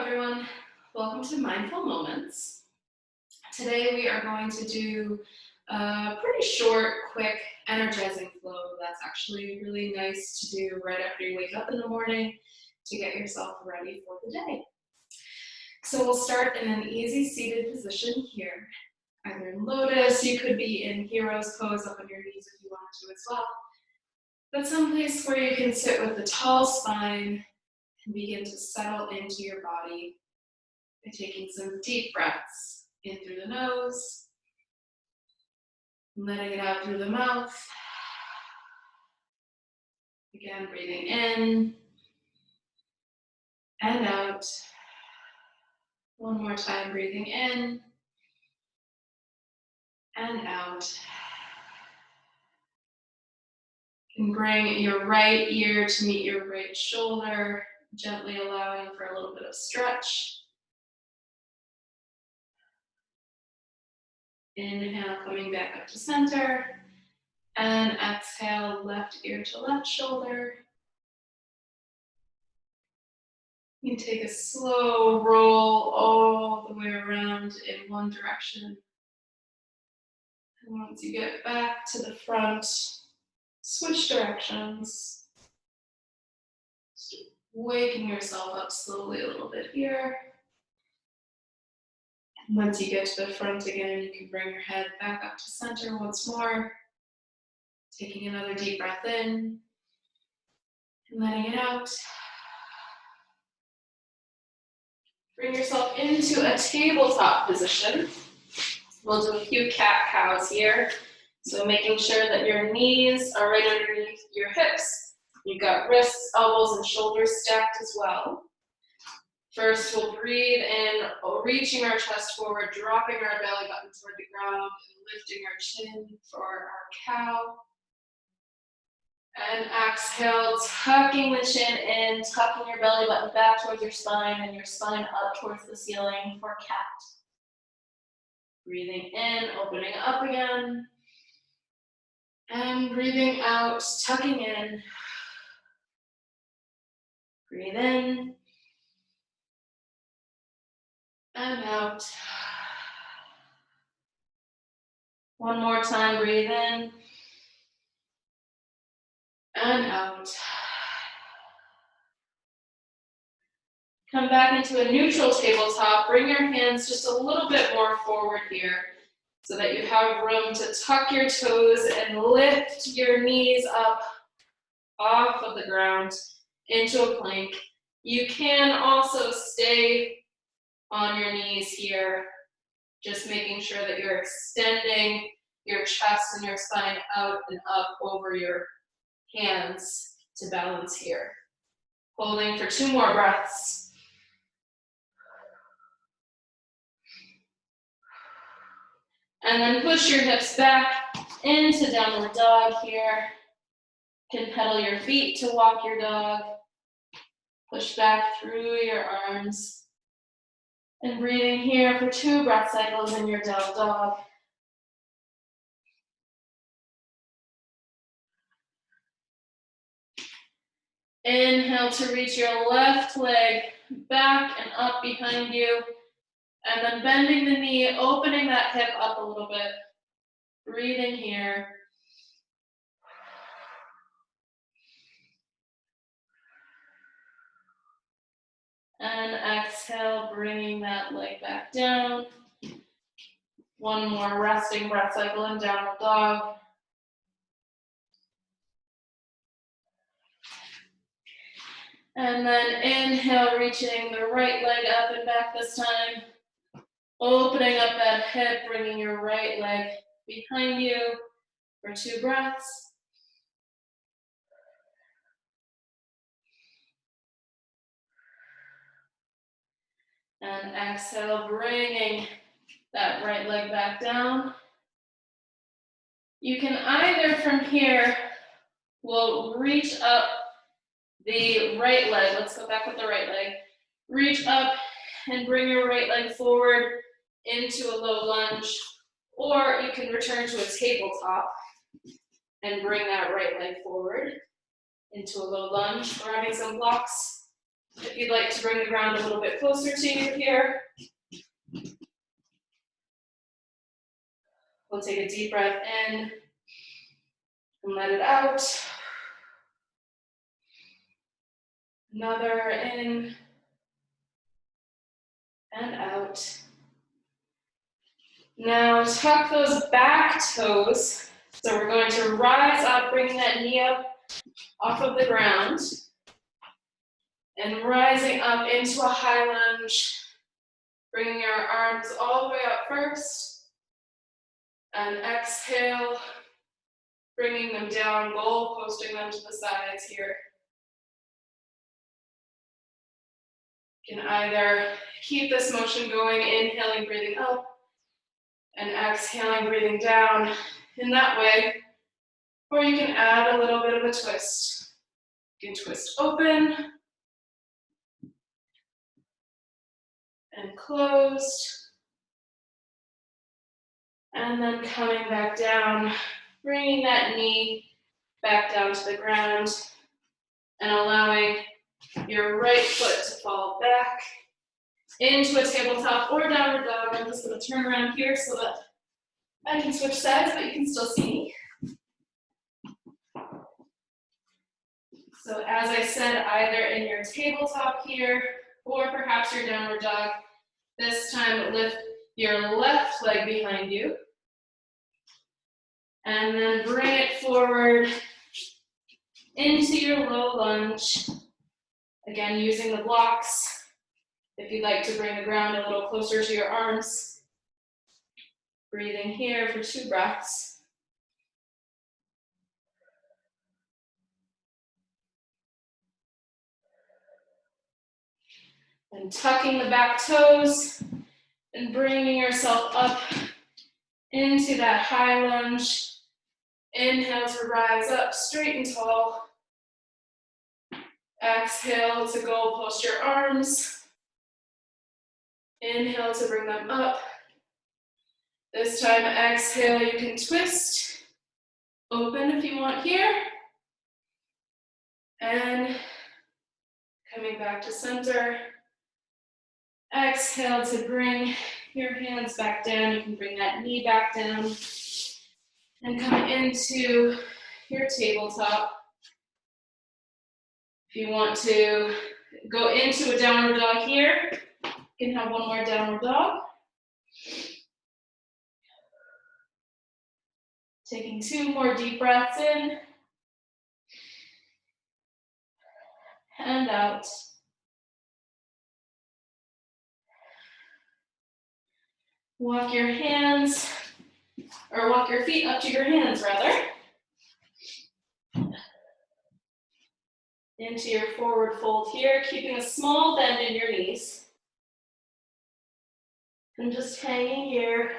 everyone, welcome to Mindful Moments. Today we are going to do a pretty short, quick, energizing flow that's actually really nice to do right after you wake up in the morning to get yourself ready for the day. So we'll start in an easy seated position here, either in lotus, you could be in hero's pose up on your knees if you want to as well, but someplace where you can sit with a tall spine and begin to settle into your body by taking some deep breaths in through the nose, letting it out through the mouth. Again, breathing in and out. One more time, breathing in and out. And bring your right ear to meet your right shoulder, gently allowing for a little bit of stretch. Inhale, coming back up to center. And exhale, left ear to left shoulder. You can take a slow roll all the way around in one direction. And once you get back to the front, switch directions. Just waking yourself up slowly a little bit here. And once you get to the front again, you can bring your head back up to center once more. Taking another deep breath in and letting it out. Bring yourself into a tabletop position. We'll do a few cat-cows here. So making sure that your knees are right underneath your hips. You've got wrists, elbows, and shoulders stacked as well. First, we'll breathe in, reaching our chest forward, dropping our belly button toward the ground, and lifting our chin for our cow. And exhale, tucking the chin in, tucking your belly button back towards your spine and your spine up towards the ceiling for cat. Breathing in, opening up again. And breathing out, tucking in. Breathe in. And out. One more time, breathe in. And out. Come back into a neutral tabletop. Bring your hands just a little bit more forward here so that you have room to tuck your toes and lift your knees up off of the ground into a plank. You can also stay on your knees here, just making sure that you're extending your chest and your spine out and up over your hands to balance here. Holding for 2 more breaths. And then push your hips back into downward dog here. You can pedal your feet to walk your dog. Push back through your arms. And breathing here for 2 breath cycles in your down dog. Inhale to reach your left leg back and up behind you. And then bending the knee, opening that hip up a little bit. Breathing here. And exhale, bringing that leg back down. One more resting breath cycle in downward dog. And then inhale, reaching the right leg up and back this time. Opening up that hip, bringing your right leg behind you for 2 breaths. And exhale, bringing that right leg back down. You can either from here, we'll reach up the right leg. Let's go back with the right leg. Reach up and bring your right leg forward into a low lunge, or you can return to a tabletop and bring that right leg forward into a low lunge, grabbing some blocks If you'd like to bring the ground a little bit closer to you here, we'll take a deep breath in and let it out. Another in and out. Now tuck those back toes. So we're going to rise up, bringing that knee up off of the ground. And rising up into a high lunge, bringing our arms all the way up first. And exhale, bringing them down, goal posting them to the sides here. You can either keep this motion going, inhaling, breathing up, and exhaling, breathing down in that way, or you can add a little bit of a twist. You can twist open and closed, and then coming back down, bringing that knee back down to the ground and allowing your right foot to fall back into a tabletop or downward dog. I'm just going to turn around here so that I can switch sides, but you can still see me. So as I said, either in your tabletop here or perhaps your downward dog. This time lift your left leg behind you and then bring it forward into your low lunge. Again, using the blocks. If you'd like to bring the ground a little closer to your arms. Breathing here for 2 breaths. And tucking the back toes and bringing yourself up into that high lunge. Inhale to rise up straight and tall. Exhale to goal post your arms. Inhale to bring them up. This time, exhale, you can twist. Open if you want here. And coming back to center. Exhale to bring your hands back down. You can bring that knee back down. And come into your tabletop. If you want to go into a downward dog here, you can have one more downward dog. Taking 2 more deep breaths in and out. Walk your hands, or walk your feet up to your hands rather. Into your forward fold here, keeping a small bend in your knees. And just hanging here.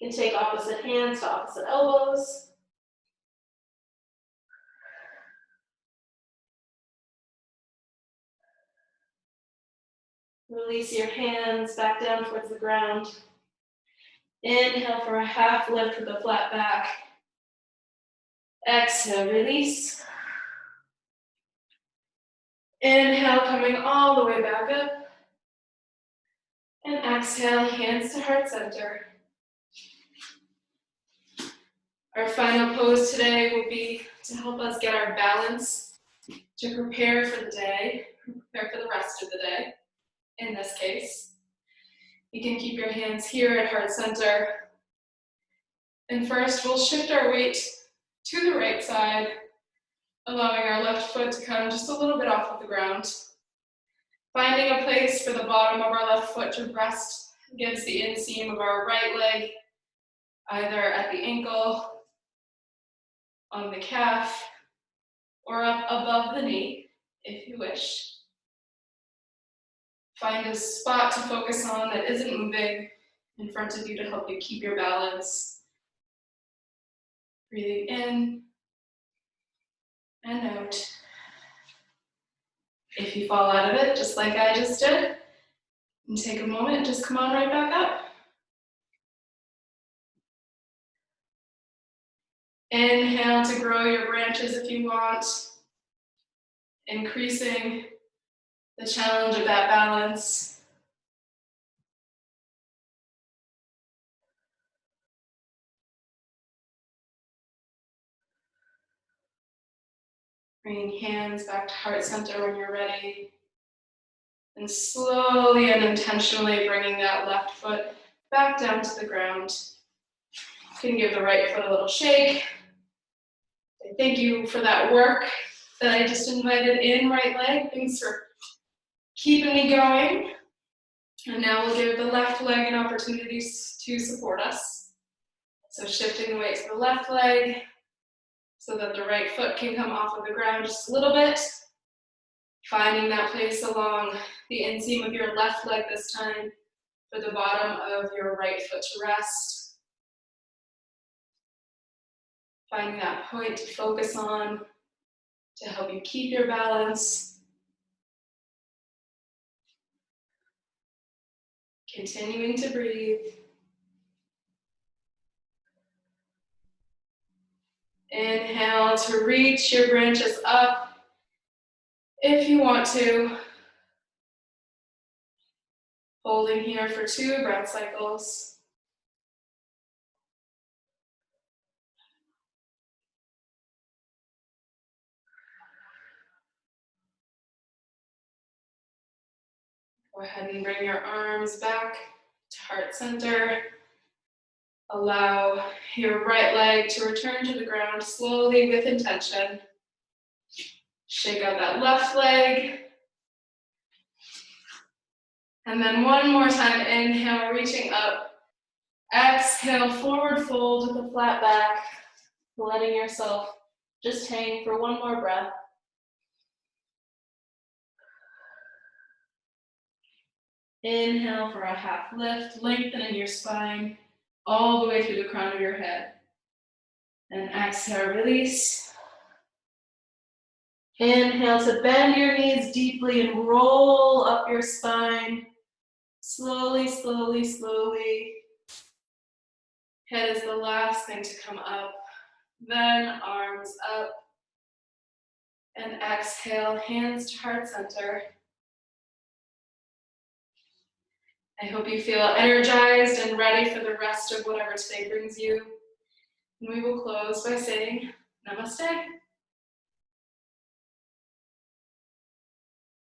You can take opposite hands to opposite elbows. Release your hands back down towards the ground. Inhale for a half lift with a flat back. Exhale, release. Inhale, coming all the way back up. And exhale, hands to heart center. Our final pose today will be to help us get our balance, to prepare for the day, prepare for the rest of the day, in this case. You can keep your hands here at heart center. And first, we'll shift our weight to the right side, allowing our left foot to come just a little bit off of the ground. Finding a place for the bottom of our left foot to rest against the inseam of our right leg, either at the ankle, on the calf, or up above the knee, if you wish. Find a spot to focus on that isn't moving in front of you to help you keep your balance. Breathing in and out. If you fall out of it, just like I just did, and take a moment and just come on right back up. Inhale to grow your branches if you want, increasing the challenge of that balance. Bringing hands back to heart center when you're ready. And slowly and intentionally bringing that left foot back down to the ground. You can give the right foot a little shake. Thank you for that work that I just invited in, right leg. Thanks for keeping me going. And now we'll give the left leg an opportunity to support us. So shifting the weight to the left leg so that the right foot can come off of the ground just a little bit. Finding that place along the inseam of your left leg this time for the bottom of your right foot to rest. Finding that point to focus on to help you keep your balance. Continuing to breathe. Inhale to reach your branches up if you want to. Holding here for 2 breath cycles. Go ahead and bring your arms back to heart center. Allow your right leg to return to the ground slowly with intention. Shake out that left leg. And then one more time, inhale, reaching up. Exhale, forward fold with a flat back. Letting yourself just hang for one more breath. Inhale for a half lift, lengthening your spine all the way through the crown of your head. And exhale, release. Inhale to bend your knees deeply and roll up your spine. Slowly, slowly, slowly. Head is the last thing to come up. Then arms up. And exhale, hands to heart center. I hope you feel energized and ready for the rest of whatever today brings you. And we will close by saying namaste.